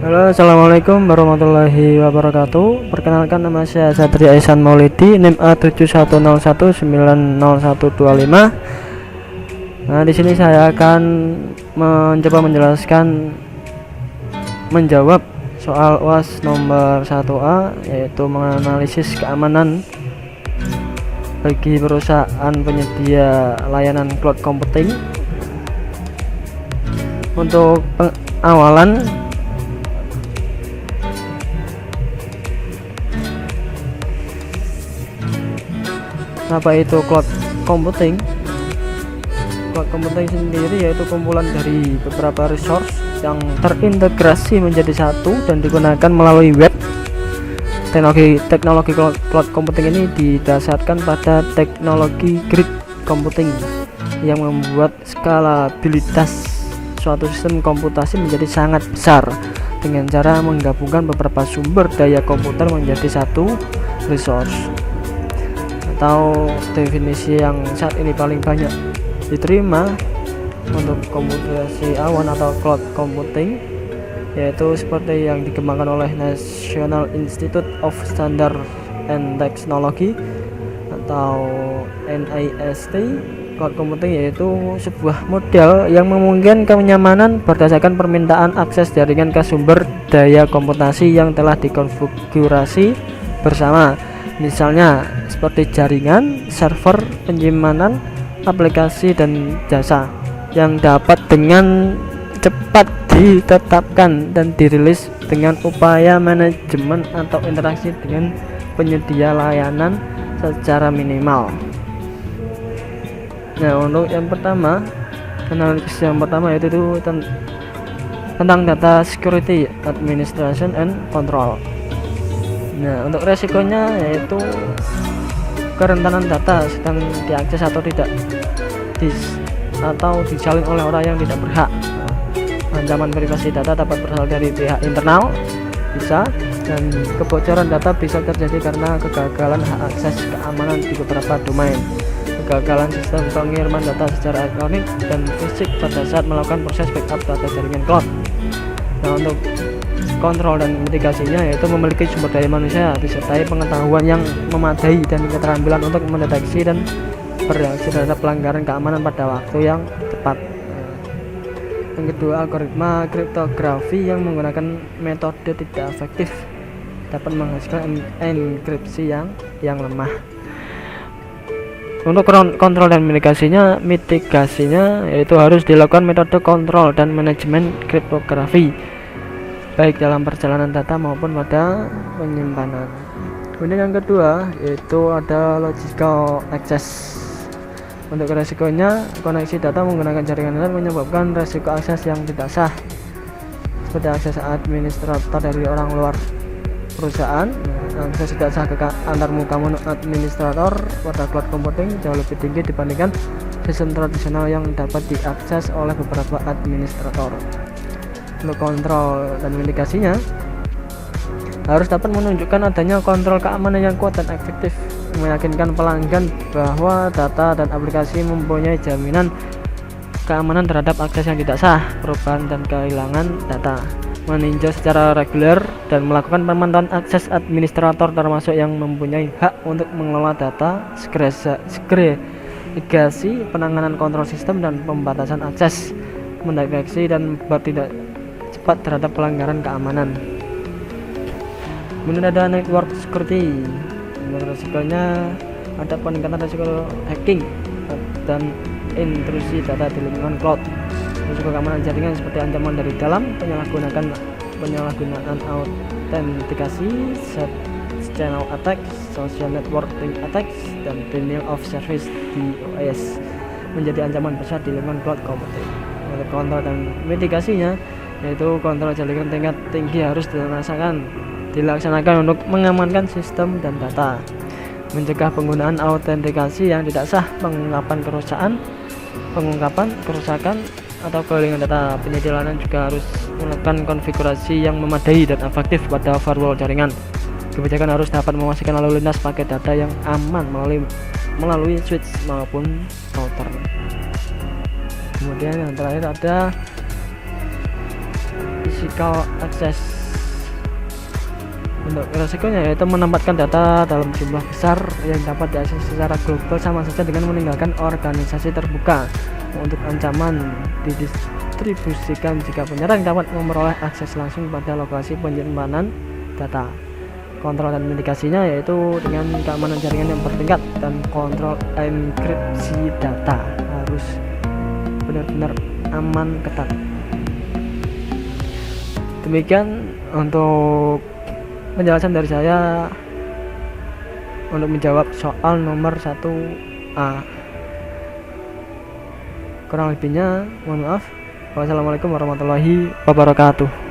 Halo, assalamualaikum warahmatullahi wabarakatuh. Perkenalkan, nama saya Satria Ihsan Maulidi, NIM A7101901125. Nah, di sini saya akan mencoba menjawab soal UAS nomor 1A, yaitu menganalisis keamanan bagi perusahaan penyedia layanan cloud computing. Untuk pengawalan, apa itu cloud computing? Cloud computing sendiri yaitu kumpulan dari beberapa resource yang terintegrasi menjadi satu dan digunakan melalui web. Teknologi cloud computing ini didasarkan pada teknologi grid computing yang membuat skalabilitas suatu sistem komputasi menjadi sangat besar dengan cara menggabungkan beberapa sumber daya komputer menjadi satu resource. Atau definisi yang saat ini paling banyak diterima untuk komputasi awan atau cloud computing, yaitu seperti yang dikembangkan oleh National Institute of Standard and Technology atau NIST. Cloud computing yaitu sebuah model yang memungkinkan kenyamanan berdasarkan permintaan akses jaringan ke sumber daya komputasi yang telah dikonfigurasi bersama. Misalnya seperti jaringan, server, penyimpanan, aplikasi, dan jasa yang dapat dengan cepat ditetapkan dan dirilis dengan upaya manajemen atau interaksi dengan penyedia layanan secara minimal. Nah, untuk yang pertama, analisis yang pertama yaitu tentang data security, administration, and control. Nah, untuk resikonya yaitu kerentanan data sedang diakses atau tidak atau disalin oleh orang yang tidak berhak. Ancaman privasi data dapat berasal dari pihak internal bisa, dan kebocoran data bisa terjadi karena kegagalan hak akses keamanan di beberapa domain, kegagalan sistem pengiriman data secara elektronik dan fisik pada saat melakukan proses backup data jaringan cloud. Nah, untuk kontrol dan mitigasinya yaitu memiliki sumber daya manusia disertai pengetahuan yang memadai dan keterampilan untuk mendeteksi dan bereaksi terhadap pelanggaran keamanan pada waktu yang tepat. Yang kedua, algoritma kriptografi yang menggunakan metode tidak efektif dapat menghasilkan enkripsi yang lemah. Untuk kontrol dan mitigasinya yaitu harus dilakukan metode kontrol dan manajemen kriptografi baik dalam perjalanan data maupun pada penyimpanan. Kemudian yang kedua yaitu ada logical access. Untuk resikonya, koneksi data menggunakan jaringan internet menyebabkan resiko akses yang tidak sah, seperti akses administrator dari orang luar perusahaan. Akses tidak sah ke antarmuka administrator pada cloud computing jauh lebih tinggi dibandingkan sistem tradisional yang dapat diakses oleh beberapa administrator. Untuk kontrol dan mitigasinya harus dapat menunjukkan adanya kontrol keamanan yang kuat dan efektif, meyakinkan pelanggan bahwa data dan aplikasi mempunyai jaminan keamanan terhadap akses yang tidak sah, perubahan dan kehilangan data, meninjau secara reguler dan melakukan pemantauan akses administrator termasuk yang mempunyai hak untuk mengelola data, segregasi, penanganan kontrol sistem dan pembatasan akses, mendeteksi dan bertindak cepat terhadap pelanggaran keamanan. Kemudian ada network security. Resikonya ada peningkatan risiko hacking dan intrusi data di lingkungan cloud. Risiko keamanan jaringan seperti ancaman dari dalam, penyalahgunaan autentikasi, channel attack, social networking attacks, dan denial of service DOS menjadi ancaman besar di lingkungan cloud computing. Untuk kontrol dan mitigasinya yaitu kontrol jaringan tingkat tinggi harus dilaksanakan untuk mengamankan sistem dan data, mencegah penggunaan autentikasi yang tidak sah, pengungkapan kerusakan atau kehilangan data. Penyedia layanan juga harus melakukan konfigurasi yang memadai dan efektif pada firewall jaringan. Kebijakan harus dapat memastikan lalu lintas paket data yang aman melalui switch maupun router. Kemudian yang terakhir ada physical access. Untuk resikonya yaitu menempatkan data dalam jumlah besar yang dapat diakses secara global sama saja dengan meninggalkan organisasi terbuka. Untuk ancaman didistribusikan jika penyerang dapat memperoleh akses langsung pada lokasi penyimpanan data. Kontrol dan mitigasinya yaitu dengan keamanan jaringan yang bertingkat dan kontrol enkripsi data harus benar-benar aman ketat. Demikian untuk penjelasan dari saya untuk menjawab soal nomor 1A. Kurang lebihnya mohon maaf. Wassalamualaikum warahmatullahi wabarakatuh.